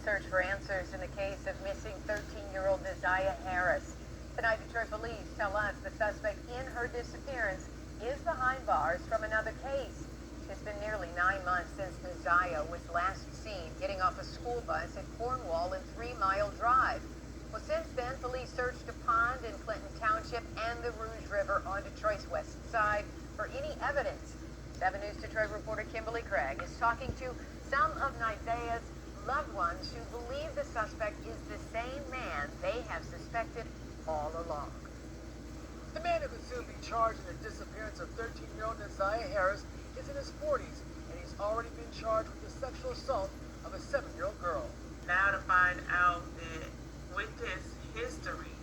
search for answers in the case of missing 13-year-old Neziah Harris. Tonight, Detroit police tell us the suspect in her disappearance is behind bars from another case. It's been nearly 9 months since Neziah was last seen getting off a school bus at Cornwall and 3 Mile Drive. Well, since then, police searched a pond in Clinton Township and the Rouge River on Detroit's west side for any evidence. 7 News Detroit reporter Kimberly Craig is talking to some of Neziah's loved ones who believe the suspect is the same man they have suspected all along. The man who could soon be charged in the disappearance of 13-year-old Neziah Harris is in his 40s, and he's already been charged with the sexual assault of a 7-year-old girl. Now to find out that with his history,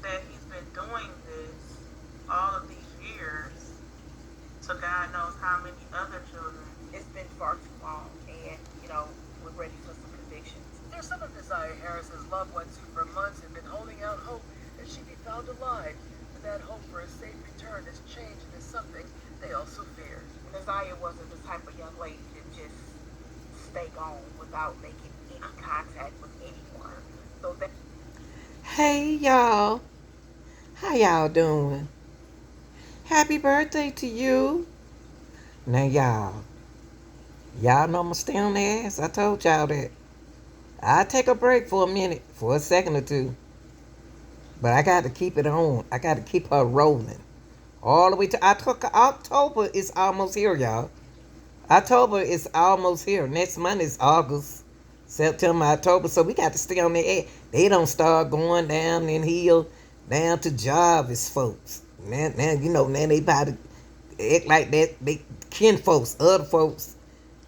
that he's been doing this all of these years to God knows how many other children. It's been far too long, and, we're ready for some convictions. There's some of Neziah Harris's loved ones who for months have been holding out hope that she'd be found alive, but that hope for a safe return has changed into something they also fear. Neziah wasn't the type of young lady to just stay gone without making any contact with anyone. So that. Hey y'all, how y'all doing? Happy birthday to you. Now y'all know I'ma stay on the ass. I told y'all that. I'll take a break for a minute, for a second or two. But I got to keep it on. I got to keep her rolling. All the way to October is almost here, y'all. October is almost here. Next month is August, September, October. So we got to stay on the air. They don't start going down in hill, down to Jarvis folks. Now they about to act like that. They kin folks, other folks.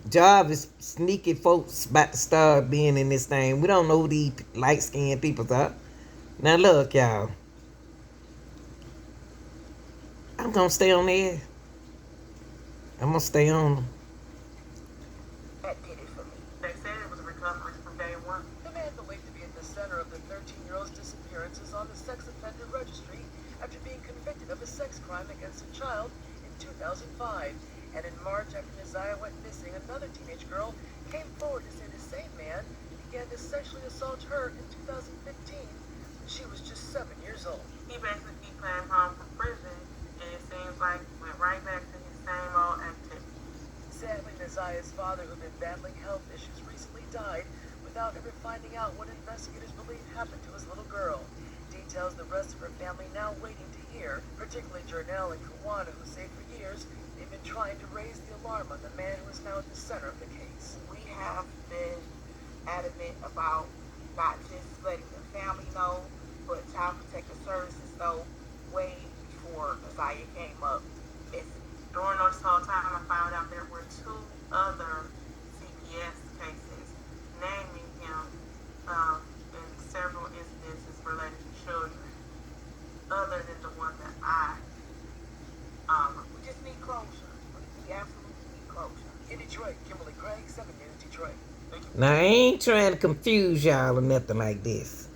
Jarvis, sneaky folks about to start being in this thing. We don't know who these light-skinned people are. Now look, y'all. I'm going to stay on there. I'm going to stay on them. That did it for me. They said it was a recovery from day one. The man believed to be at the center of the 13-year-old's disappearance is on the sex offender registry after being convicted of a sex crime against a child in 2005. And in March, after Neziah went missing, another teenage girl came forward to say the same man began to sexually assault her in 2015 when she was just 7 years old. He basically came home from prison, and it seems like went right back to his same old activity. Sadly, Neziah's father, who had been battling health issues, recently died without ever finding out what investigators believe happened to his little girl. Details the rest of her family now waiting to hear, particularly Jernell and Kawana, who say for years they've been trying to raise the alarm on the man who is now at the center of the case. We have been adamant about not just letting the family know, but Child Protective Services know way before Neziah came up. During this whole time, I found out there were 2 other CPS cases naming him in several instances related to children, other than the one that I We just need closure. We absolutely need closure. In Detroit, Kimberly Craig, 7 News Detroit. Now, I ain't trying to confuse y'all or nothing like this.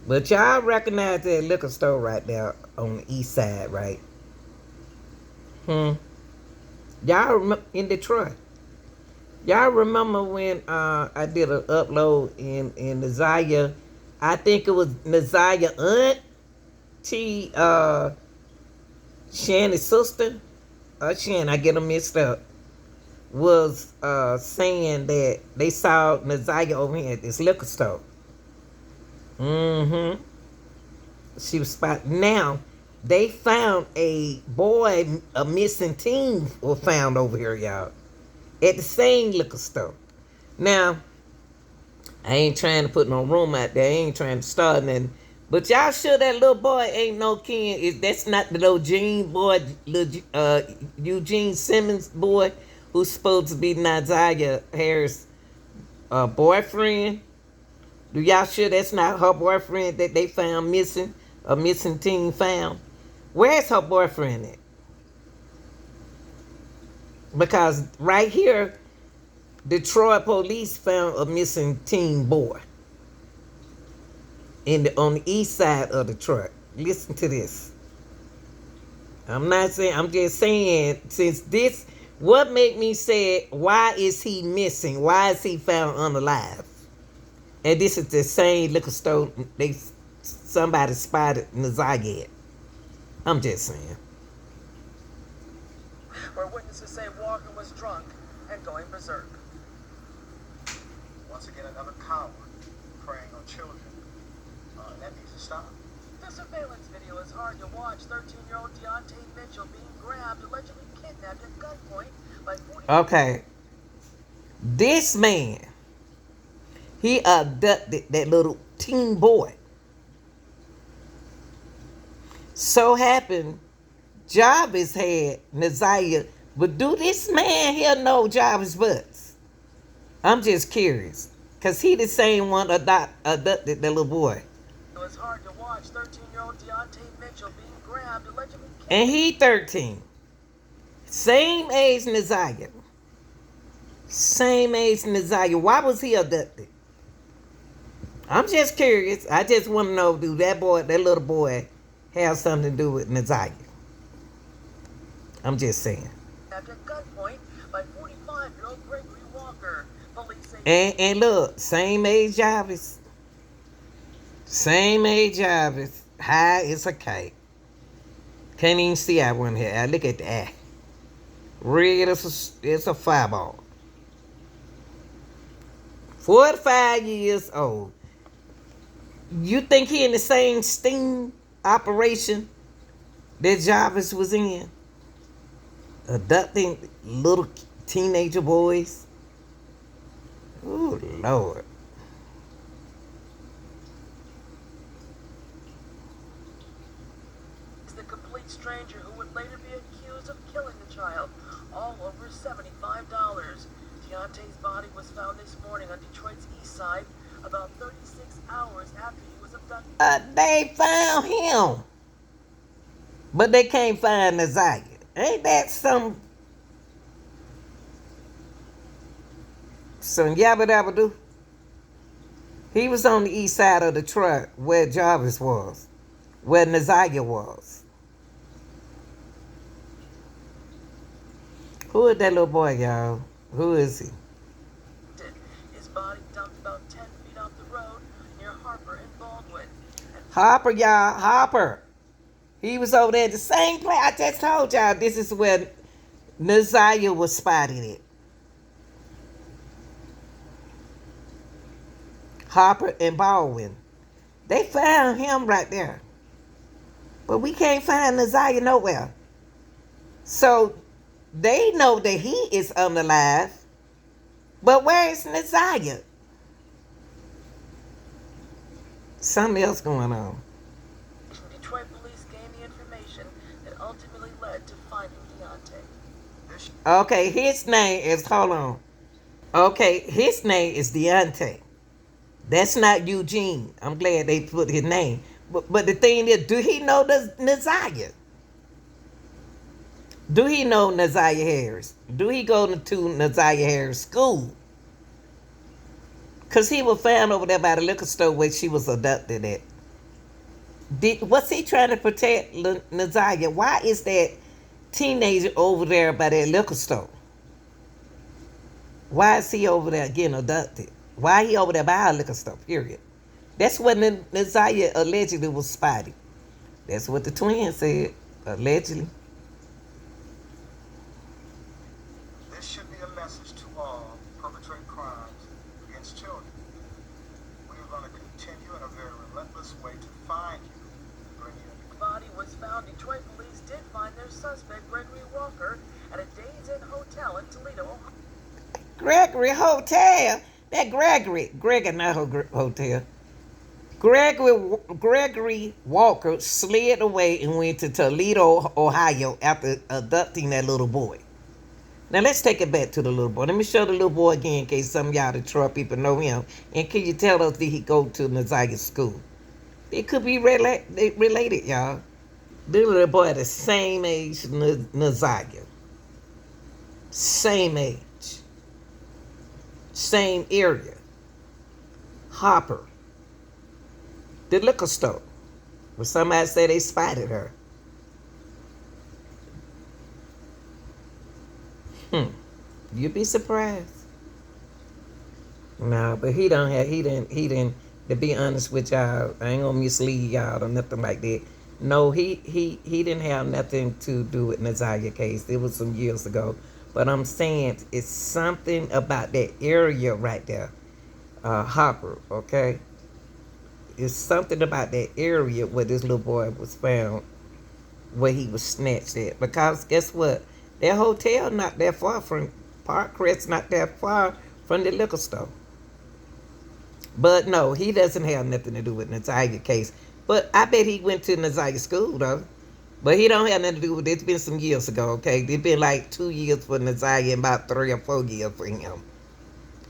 But y'all recognize that liquor store right there on the east side, right? Y'all remember in Detroit? Y'all remember when I did an upload in Neziah? I think it was Neziah auntie Shannon's sister, or Shannon, I get them mixed up, was saying that they saw Neziah over here at this liquor store. She was spotted. Now, they found a missing teen was found over here, y'all, at the same liquor store. Now, I ain't trying to put no room out there. I ain't trying to start nothing. But y'all sure that little boy ain't no kin? That's not the little Gene boy, Eugene Simmons boy, who's supposed to be Neziah Harris' boyfriend? Do y'all sure that's not her boyfriend that they found missing? A missing teen found? Where's her boyfriend at? Because right here, Detroit police found a missing teen boy on the east side of Detroit. Listen to this. I'm just saying, since this, what made me say, why is he missing? Why is he found unalive? And this is the same liquor store somebody spotted Nazaria at. I'm just saying. where witnesses say Walker was drunk and going berserk. Once again, another coward preying on children. And that needs to stop. The surveillance video is hard to watch. 13-year-old Deontay Mitchell being grabbed, allegedly kidnapped at gunpoint by 40. Okay. This man, he abducted that little teen boy. So happened, Jarvis had Nazaria, but do this man here know Jarvis Butts? I'm just curious, cause he the same one abducted that little boy, It was hard to watch. 13-year-old Deontay Mitchell being grabbed, allegedly kidnapped. and he 13, same age Nazaria. Same age Nazaria. Why was he abducted? I'm just curious. I just want to know, do that little boy, have something to do with Nazaria? I'm just saying. At gunpoint by 45-year-old Gregory Walker. Police say And look, same age Jarvis. Same age Jarvis. High as a kite. Can't even see that one here. Look at that. Red as it's a fireball. 45 years old. You think he in the same sting operation that Jarvis was in? Abducting little teenager boys? Oh, Lord. he's the complete stranger who would later be accused of killing the child. All over $75. Deontay's body was found this morning on Detroit's east side, about 36 hours after he was abducted. They found him. But they can't find Nazaria. Ain't that some yabba dabba do? He was on the east side of the truck where Jarvis was, where Nazaria was. Who is that little boy, y'all? Who is he? His body dumped about 10 feet off the road near Harper and Baldwin. Harper, y'all. Harper. He was over there at the same place. I just told y'all this is where Nazaria was spotted at. Harper and Baldwin. They found him right there. But we can't find Nazaria nowhere. So they know that he is unalive. But where is Nazaria? Something else going on. Detroit police gained the information that ultimately led to finding Deontay. Okay, his name is, hold on. Okay, his name is Deontay. That's not Eugene. I'm glad they put his name. But the thing is, do he know Nazaria? Do he know Nazaria Harris? Do he go to Nazaria Harris school? Because he was found over there by the liquor store where she was abducted at. Was he trying to protect Nazaria? Why is that teenager over there by that liquor store? Why is he over there getting abducted? Why he over there by a liquor store, period? That's when Nazaria allegedly was spotted. That's what the twins said, allegedly. This should be a message to all who perpetrate crimes against children. We are going to continue in a very relentless way to find you and bring you into. The body was found. Detroit police did find their suspect, Gregory Walker, at a Days Inn hotel in Toledo, Ohio. Gregory Hotel? That Gregory not Hotel. Gregory Walker slid away and went to Toledo, Ohio after abducting that little boy. Now let's take it back to the little boy. Let me show the little boy again in case some of y'all Detroit people know him. And can you tell us, did he go to Nazaria's school? It could be related, y'all. The little boy the same age Nazaria. Same age. Same area. Harper. The liquor store. Where somebody said they spotted her. You'd be surprised. No, but he didn't. To be honest with y'all, I ain't gonna mislead y'all or nothing like that. No, he didn't have nothing to do with Nazaria case. It was some years ago. But I'm saying it's something about that area right there, Hopper. Okay, it's something about that area where this little boy was found, where he was snatched at. Because guess what? That hotel not that far from Parkcrest, not that far from the liquor store. But no, he doesn't have nothing to do with Nazaria case. But I bet he went to Nazaria school though. But he don't have nothing to do with it. It's been some years ago, okay? It's been like 2 years for Nazaria and about 3 or 4 years for him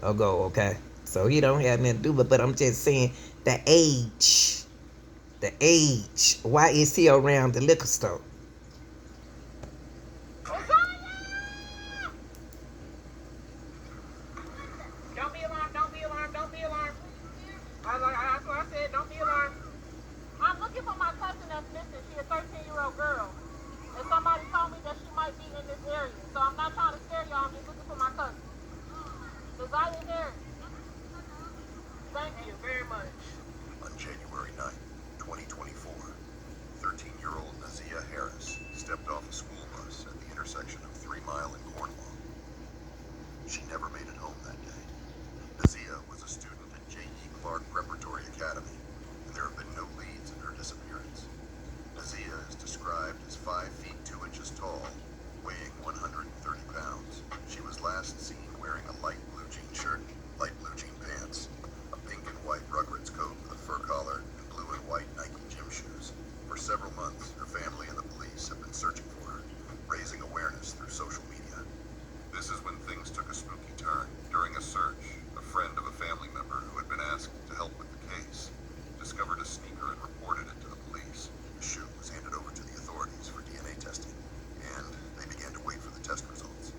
ago, okay? So he don't have nothing to do with it. But I'm just saying the age. The age. Why is he around the liquor store? Don't be alarmed, don't be alarmed, don't be alarmed. That's what I said, don't be alarmed. I'm looking for my cousin that's missing. She's a 13-year-old girl. And somebody told me that she might be in this area. So I'm not trying to scare y'all, I'm just looking for my cousin. Desire Harris. Thank you very much. On January 9th, 2024, 13-year-old Nazia Harris stepped off a school bus at the intersection of 3 Mile and Cornwall. She never made it home that day. Nazia was a student at J.E. Clark Preparatory Academy, and there have been no leads in her disappearance. Nazia is described as 5 feet 2 inches tall, weighing 130 pounds. She was last seen wearing a light blue jean shirt, light blue jean pants, a pink and white Rugrats coat with a fur collar, and blue and white Nike gym shoes. For several months, her family and the police have been searching for her, raising awareness through social media. This is when things took a spooky turn. During a search, a friend of a family member who had been asked to help with the case discovered a sneaker and reported it to the police. The shoe was handed over to the authorities for DNA testing, and they began to wait for the test results.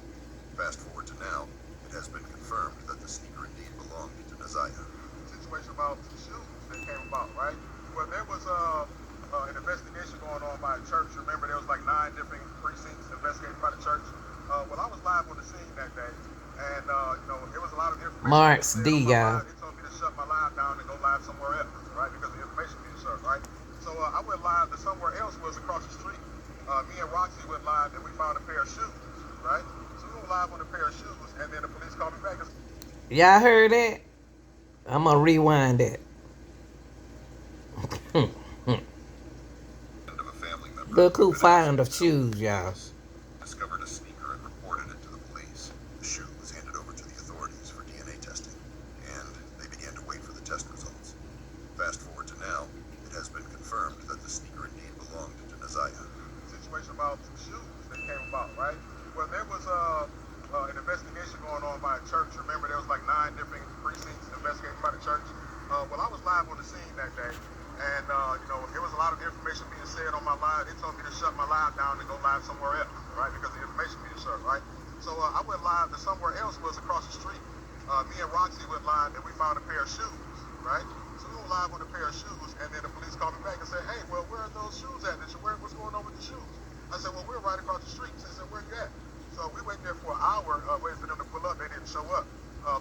Fast forward to now, it has been confirmed that the sneaker indeed belonged to Nazia. Situation about the shoes that came about, right? Well, there was an investigation going on by a church. Remember, there was like 9 different precincts investigated by the church. Well, I was live on the scene that day, and there was a lot of information. Marks D, y'all. They told me to shut my live down and go live somewhere else, right? Because the information being shut, right? So I went live to somewhere else, was across the street. Me and Roxy went live, and we found a pair of shoes, right? So we went live on a pair of shoes, and then the police called me back. Y'all heard that? I'm gonna rewind that. Friend of a family member Look who had been found the asked to help with shoes, the y'all. case, discovered a sneaker and reported it to the police. The shoe was handed over to the authorities for DNA testing, and they began to wait for the test results. Fast forward to now, it has been confirmed that the sneaker indeed belonged to Nazia. Situation about some shoes that came about, right? Well, there was an investigation going on by a church. Remember, there was like 9 different precincts investigated by the church. Well, I was live on the scene that day, and there was a lot of information being said on my live. They told me to shut my live down and go live somewhere else, right? Because the information being shut, right? So I went live to somewhere else, was across the street. Me and Roxy went live, and we found a pair of shoes, right? So we went live on a pair of shoes, and then the police called me back and said, "Hey, well, where are those shoes at? What's going on with the shoes?" I said, "Well, we're right across the street." They said, "Where you at?" So we waited there for an hour, waiting for them to pull up. They didn't show up.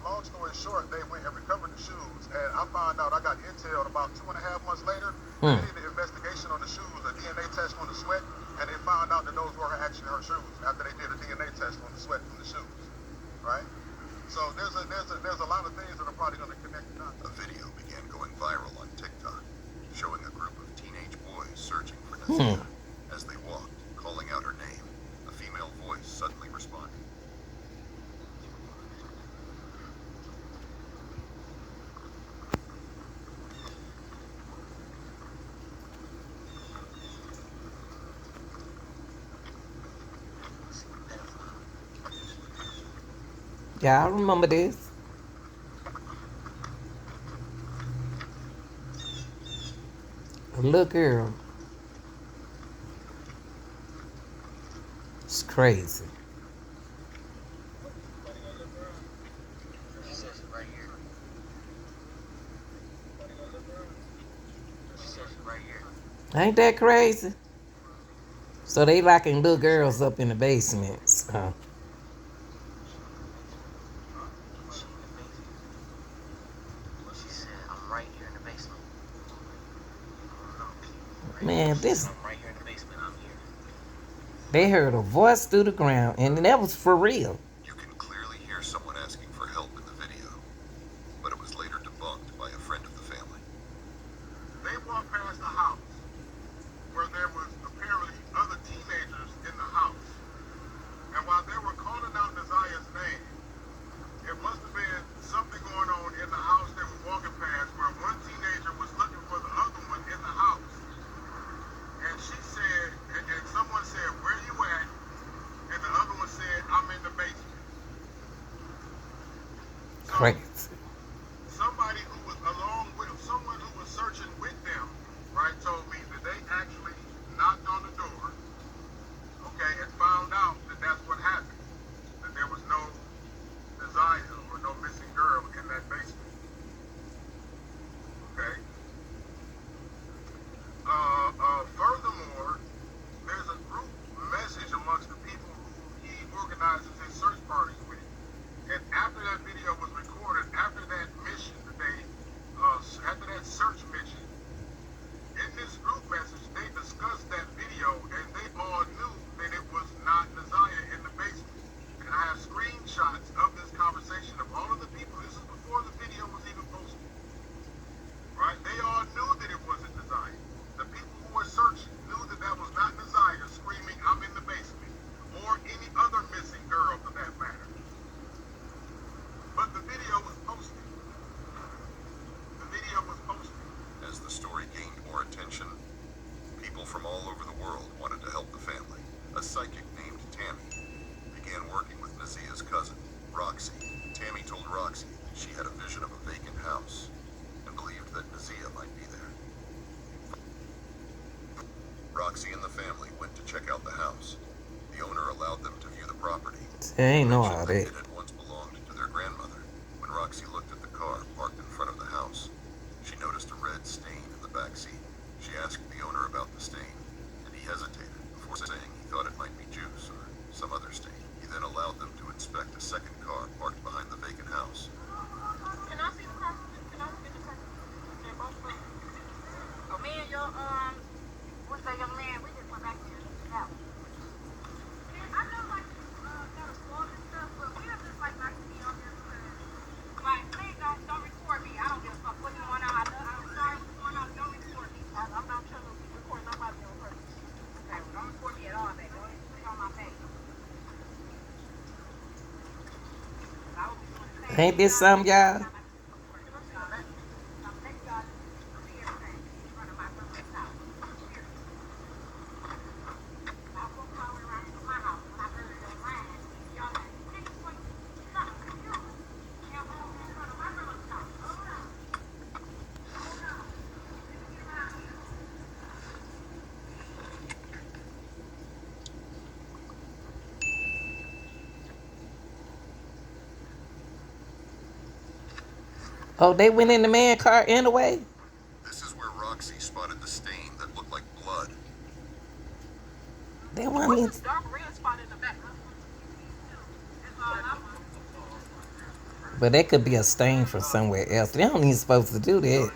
Long story short, they went and recovered the shoes, and I found out, I got intel about 2.5 months later. They did an investigation on the shoes, a DNA test on the sweat, and they found out that those were actually her shoes after they did a DNA test on the sweat from the shoes, right? So there's a lot of things that are probably going to connect the dots. A video began going viral on TikTok, showing a group of teenage boys searching for Nazia. As they walked, calling out her name, a female voice suddenly responded. Y'all remember this? A little girl. It's crazy. She says right here. She says right here. Ain't that crazy? So they locking little girls up in the basements. Huh? Man, this I'm right here in the basement. I'm here. they heard a voice through the ground, and that was for real. You can clearly hear someone asking for help in the video, but it was later debunked by a friend of the family. They walked past the house where there was apparently other teenagers in the house. And while they were calling out Nazia's name, it must have been something going on in the house they were walking past where one teenager was looking for the other one in the house. And she said, and someone said, "Where you at?" And the other one said, "I'm in the basement." So Crazy. somebody who was along with someone who was searching with them, right, told me that they actually knocked on the door, okay, and found out that that's what happened. That there was no Nazia or no missing girl in that basement. Okay. Furthermore, there's a group message amongst the people who he organizes his search parties with. And after that video was recorded, after that mission that they, after that search mission, in this group message, they discussed that video and they all knew that it was not Nazia in the basement. And I have screenshots of this conversation of all of the people. This is before the video was even posted. Right? They all knew that it wasn't Nazia. The people who were searching knew that that was not Nazia screaming, "I'm in the basement," or any other missing girl for that matter. But the video was posted. The video was posted. As the story gained more attention, people from all over the world wanted to help the family. A psychic named Tammy began working with Nazia's cousin, Roxy. Tammy told Roxy that she had a vision of a vacant house and believed that Nazia might be there. Roxy and the family went to check out the house. The owner allowed them to view the property. They ain't know Mentioned all that that. it had once belonged to their grandmother. When Roxy looked at the car parked in front of the house, she noticed a red stain in the back seat. She asked the owner about the stain, and he hesitated before saying he thought it might be juice or some other stain. He then allowed them to inspect a second car parked behind the vacant house. Can I see the car? Can I get the car? Yeah, both of them. Oh, me and your, what's that young man? We just went back there and looked at that one. I know, like, got a vlog and stuff, but we don't just, like, not to be on there because, like, please don't record me. I don't give a fuck what's going on. I'm sorry what's going on. Don't record me. I'm not trying to record nobody on purpose. Okay, well, don't record me at all, baby. Don't even put it on my face. I would be doing the same. Ain't this some, y'all? Oh, they went in the man car anyway? This is where Roxy spotted the stain that looked like blood. They weren't What's in. this dark red spot in the back? But that could be a stain from somewhere else. They don't even supposed to do that.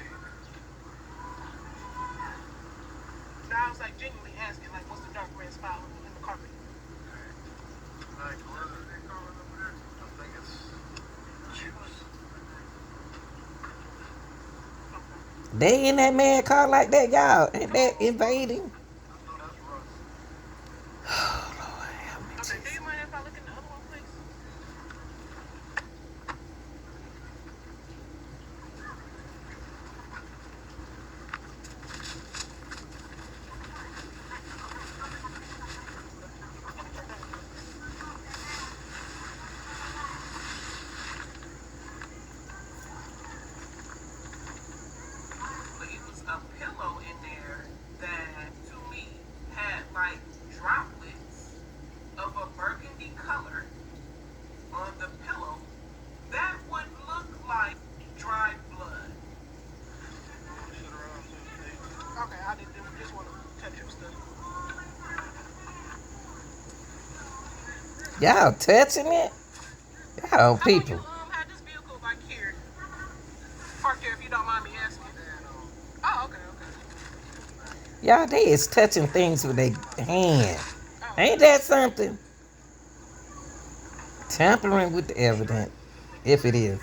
No, I was like genuinely asking, like, what's the dark red spot in the carpet? Like, what are they calling over there? I think it's juice. They in that man car like that, y'all. Ain't that invading? Oh, Lord, help me, Okay, do Jesus. you mind if I look in the other one, please? But it was a pillow in there that, to me, had like droplets of a burgundy color on the pillow. That would look like dried blood. Okay, I didn't just want to touch your stuff. Y'all touching it? Y'all How people. long you had this vehicle like here? Parked here, if you don't mind me asking. Oh, okay, okay. Y'all, they is touching things with their hand. Ain't that something? Tampering with the evidence, if it is.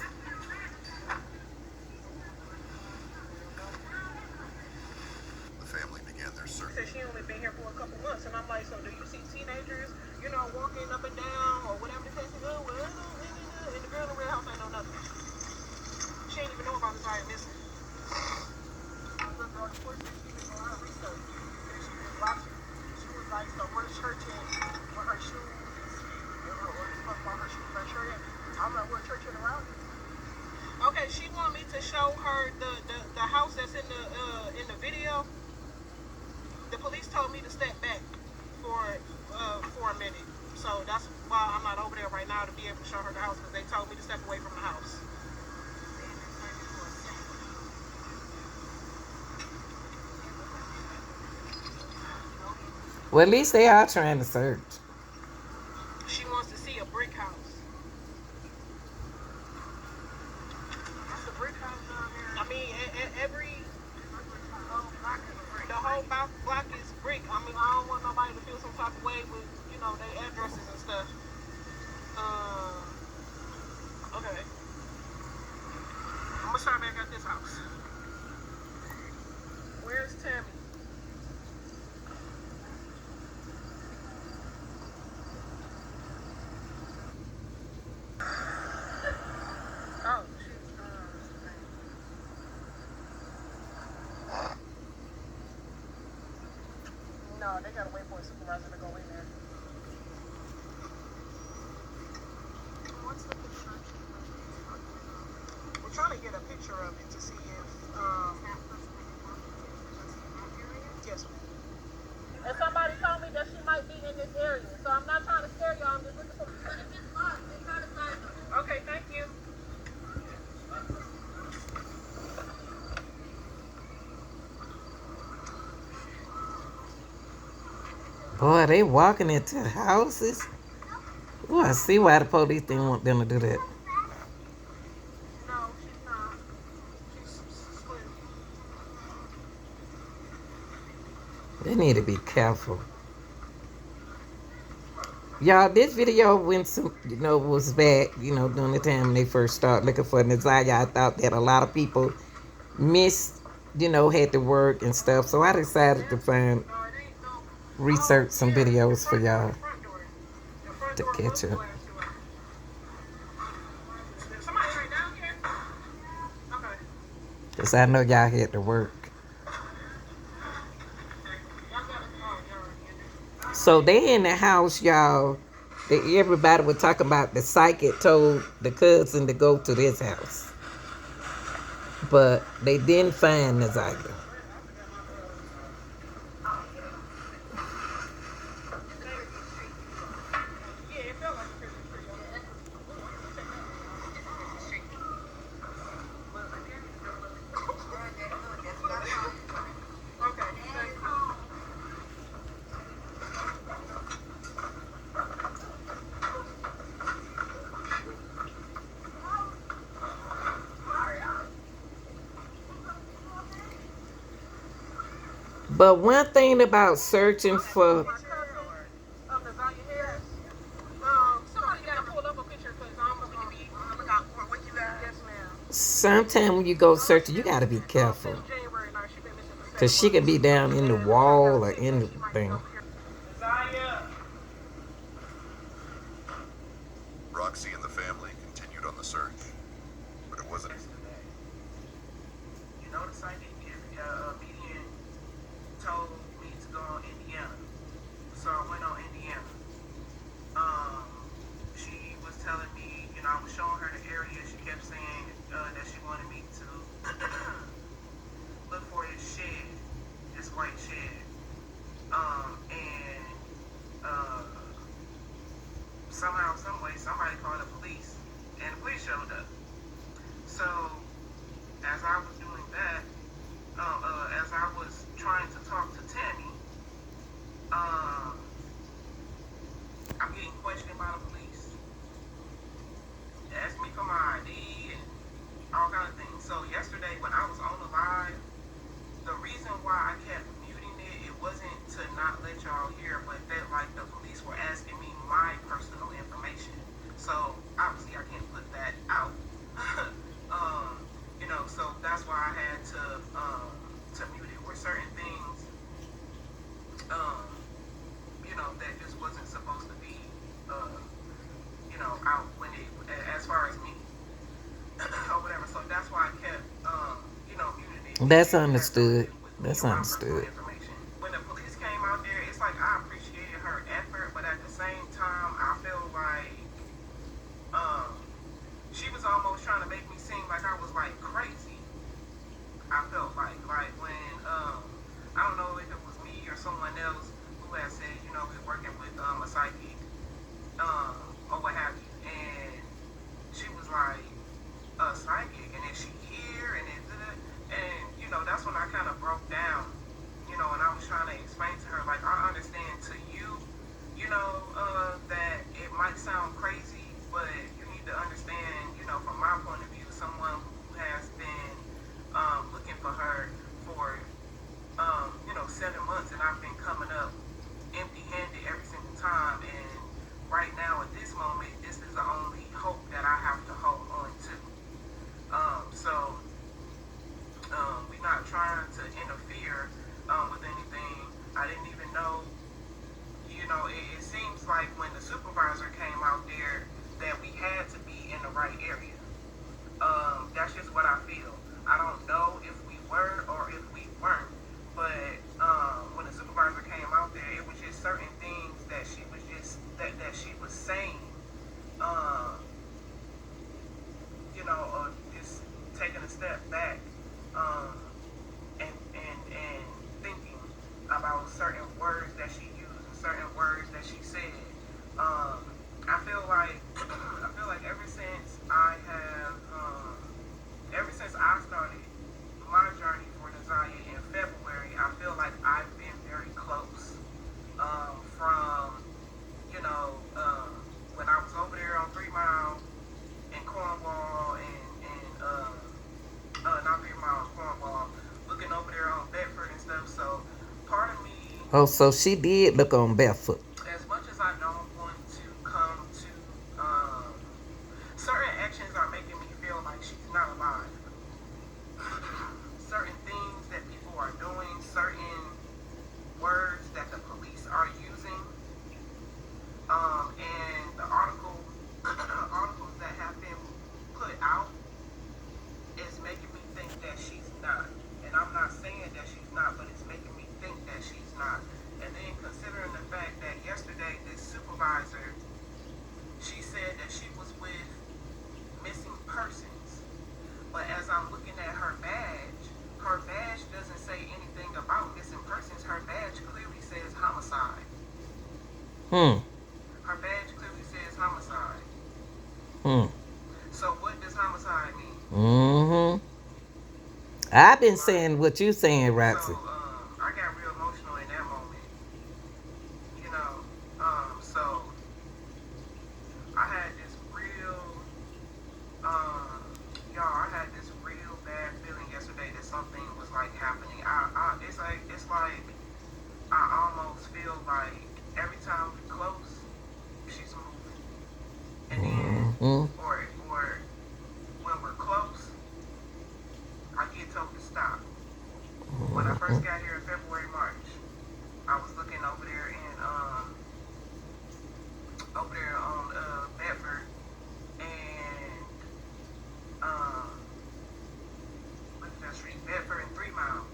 The family began their search. Said she only been here for a couple months, and I'm like, so do you see teenagers, walking up and down or whatever the case is? Oh, well, and the girl in the red house ain't know nothing. She ain't even know about this guy missing. The girl, of course, she was doing her research, and she was watching. She was like, so where the church at? Where her shoes? Or talk about her shoes, her shirt at? I'm like, where church at around it? Okay, she want me to show her the house that's in the video. The police told me to step back for a minute. So that's why I'm not over there right now to be able to show her the house, because they told me to step away from the house. Well, at least they are trying to search. She wants to see a brick house. That's a brick house down here. I mean, the whole block is brick. I mean, I don't want nobody to feel some type of way with, their addresses and stuff. Okay. I'm gonna start back at this house. Where's Tammy? Oh, no, they gotta wait for a supervisor to go in there. What's the picture? We're trying to get a picture of it to see if, yes, ma'am. And somebody told me that she might be in this area, so I'm not trying to scare y'all, I'm just looking for... Okay, thank you. Boy, they walking into houses. Oh, I see why the police didn't want them to do that. No, she's not. She's slim. They need to be careful. Y'all, this video when some, was back, during the time when they first started looking for Neziah. I thought that a lot of people missed, had to work and stuff. So I decided to research some videos for y'all to catch up. Because I know y'all had to work. So they in the house, y'all. Everybody was talking about the psychic told the cousin to go to this house. But they didn't find Neziah. But one thing about searching for... Sometimes when you go searching, you got to be careful. Because she could be down in the wall or anything. Roxy and the family continued on the search, but it wasn't. The psychic medium told me to go on Indiana, so I went on Indiana. She was telling me, I was showing her the area. She kept saying that she wanted me to look for his shed, his white shed, and somehow, some way, somebody called the police, and the police showed up. So as I was doing that, as I was trying to talk to Tammy, I'm getting questioned by the police. They asked me for my ID and all kind of things. So yesterday when I was on the live, the reason why I kept muting it wasn't to not let y'all hear, but that like the police were asking me my personal information. So obviously I can't put that out. So that's why I had to mute it. Where certain things, that just wasn't supposed to be, out when it, as far as me or whatever. So that's why I kept, muted it. That's understood. That's understood. When the police came out there, it's like I appreciated her effort, but at the same time, I feel like she was almost trying to make me seem like I was like crazy. I felt like when I don't know if it was me or someone else who had said, we're working with a psychic or what have you, and she was like a psychic, and then she here and that's when I kind of broke down, and I was trying to explain to her, like, I understand to you, that it might sound crazy, but you need to understand, from my point of view, someone who has been looking for her for 7 months, and I've been coming up empty-handed every single time, and right now at this moment, this is the only hope that I have to hold on to. We're not trying to interfere with anything. I didn't even know, it seems like when the supervisor came out there that we had to be in the right area. That's just what I feel. I don't know if we were or if we weren't, but when the supervisor came out there, it was just certain things that she was just that she was saying, just taking a step back, and thinking about certain words that she used and certain words that she said. I feel like ever since I started my journey for Desire in February, I feel like I've been very close. From when I was over there on 3 Mile in Cornwall not 3 Mile in Cornwall, looking over there on Bedford and stuff. So part of me. Oh, so she did look on Bedford. As much as I don't want to come to, certain actions are making me feel like she's not alive. Certain things that people are doing, certain words that the police are using, and the articles that have been put out is making me think that she's not. And I'm not saying that she's not, but it's making me think that she's not. And then considering the fact that yesterday this supervisor, she said that she was with missing persons. But as I'm looking at her badge doesn't say anything about missing persons. Her badge clearly says homicide. Her badge clearly says homicide. So what does homicide mean? I've been saying what you saying, Roxy. So, I got real emotional in that moment. So I had this real, I had this real bad feeling yesterday that something was like happening. It's like I almost feel like every time we close, she's moving, and then or when we're close, I get told to stop. When I first got here in February, March, I was looking over there on Bedford and what's that street? Bedford and 3 Mile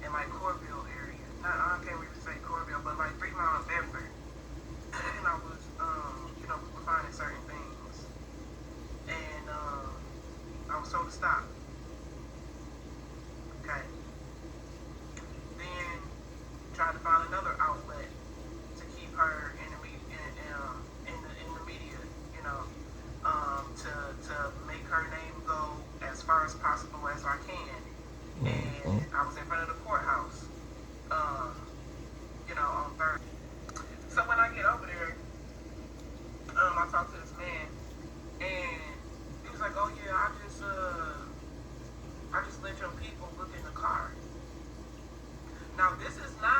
in like Corville area. I can't really say Corville, but like 3 Mile and Bedford. And I was we were finding certain things, and I was told to stop. Okay. Then tried to find another outlet to keep her in the media, to make her name go as far as possible as I can. And I was in front of the courthouse, on Thursday. So when I get over there, I talked to this man, and he was like, "Oh yeah, I just let your people look in the car." Now this is not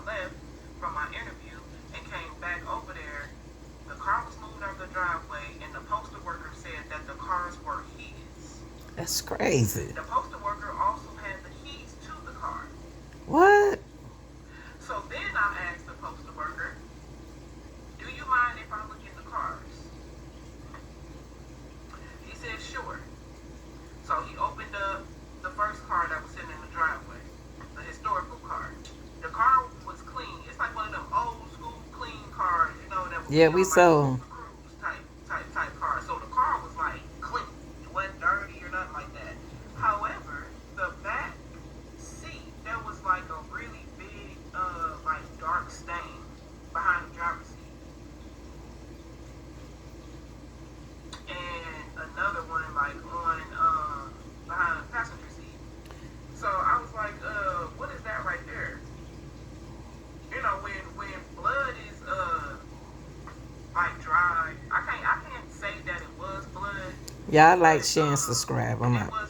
left from my interview and came back over there, the car was moved out the driveway, and the postal worker said that the cars were his. That's crazy. The postal worker also had the keys to the car. What? So then I asked the postal worker, do you mind if I look in the cars? He said, sure. So he opened up the first car that was sitting in the driveway, the historical car. The car was clean. It's like one of them old school clean cars, you know, that was Yeah, we saw. cruise type car. So the car was like clean. It wasn't dirty or nothing like that. However, the back seat, there was like a really big, like dark stain behind the driver's seat. And another one like on behind the passenger seat. So I was like, what is that right there? You know, when blood is like dry, I can't say that it was blood. Y'all like, share, and subscribe. I'm It out. was